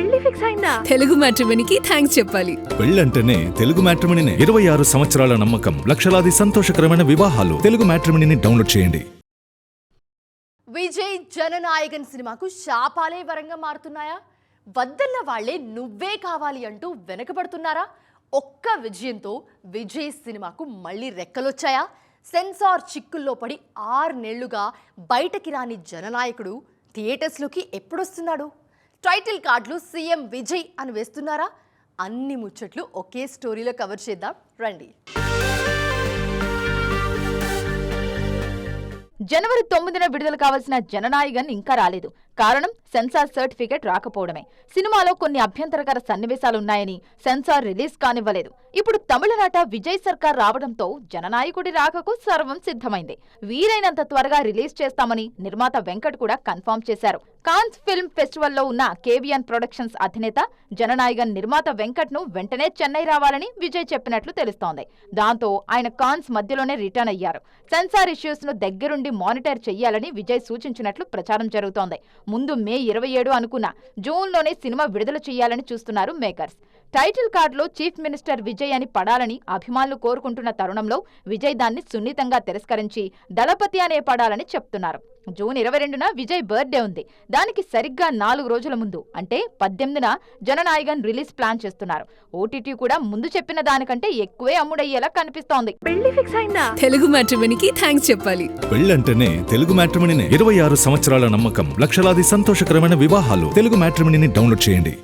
పెళ్లి ఫిక్స్ అయిందా? తెలుగు మ్యాట్రిమోనీకి థ్యాంక్స్ చెప్పాలి. పెళ్ళంటేనే తెలుగు మ్యాట్రిమోనీనే. 26 సంవత్సరాల నమ్మకం, లక్షలాది సంతోషకరమైన వివాహాలు. తెలుగు మ్యాట్రిమోనీని డౌన్లోడ్ చేయండి. విజయ్ జననాయకన్ సినిమాకు శాపాలే వరంగా మారుతున్నాయా? వద్దన్న వాళ్లే నువ్వే కావాలి అంటూ వెనకబడుతున్నారా? ఒక్క విజయంతో విజయ్ సినిమాకు మళ్ళీ రెక్కలొచ్చాయా? సెన్సార్ చిక్కుల్లో పడి 6 నెళ్లుగా బయటకి రాని జననాయకుడు థియేటర్స్లోకి ఎప్పుడొస్తున్నాడు? టైటిల్ కార్డులు సీఎం విజయ్ అని వేస్తున్నారా? అన్ని ముచ్చట్లు ఒకే స్టోరీలో కవర్ చేద్దాం రండి. జనవరి 9న విడుదల కావాల్సిన జననాయకన్ ఇంకా రాలేదు. కారణం సెన్సార్ సర్టిఫికెట్ రాకపోవడమే. సినిమాలో కొన్ని అభ్యంతరకర సన్నివేశాలున్నాయని సెన్సార్ రిలీజ్ కానివ్వలేదు. ఇప్పుడు తమిళనాట విజయ్ సర్కార్ రావడంతో జననాయకుడి రాకకు సర్వం సిద్ధమైంది. వీలైనంత త్వరగా రిలీజ్ చేస్తామని నిర్మాత వెంకట్ కూడా కన్ఫర్మ్ చేశారు. కాన్స్ ఫిల్మ్ ఫెస్టివల్లో ఉన్న కేవియన్ ప్రొడక్షన్స్ అధినేత జననాయకన్ నిర్మాత వెంకట్ ను వెంటనే చెన్నై రావాలని విజయ్ చెప్పినట్లు తెలుస్తోంది. దాంతో ఆయన కాన్స్ మధ్యలోనే రిటర్న్ అయ్యారు. సెన్సార్ ఇష్యూస్ ను దగ్గరుండి మానిటర్ చెయ్యాలని విజయ్ సూచించినట్లు ప్రచారం జరుగుతోంది. ముందు మే 27 అనుకున్న జూన్లోనే సినిమా విడుదల చేయాలని చూస్తున్నారు మేకర్స్. టైటిల్ కార్డులో చీఫ్ మినిస్టర్ విజయ్ అని పడాలని అభిమానులు కోరుకుంటున్న తరుణంలో విజయ్ దాన్ని సున్నితంగా తిరస్కరించి దళపతి అనే పడాలని చెప్తున్నారు. జూన్ 22న విజయ్ బర్త్డే ఉంది. దానికి సరిగ్గా 4 రోజుల ముందు అంటే 18న జననాయకన్ రిలీజ్ ప్లాన్ చేస్తున్నారు. ఓటీటీ కూడా ముందు చెప్పిన దానికంటే ఎక్కువే అమ్ముడయ్యేలా కనిపిస్తోంది. పెళ్లి ఫిక్స్ అయిందా? తెలుగు మ్యాట్రిమోనీకి థ్యాంక్స్ చెప్పాలి. పెళ్ళంటేనే తెలుగు మ్యాట్రిమోనీనే. 26 సంవత్సరాల నమ్మకం, లక్షలాది సంతోషకరమైన వివాహాలు. తెలుగు మ్యాట్రిమోనీని డౌన్లోడ్ చేయండి.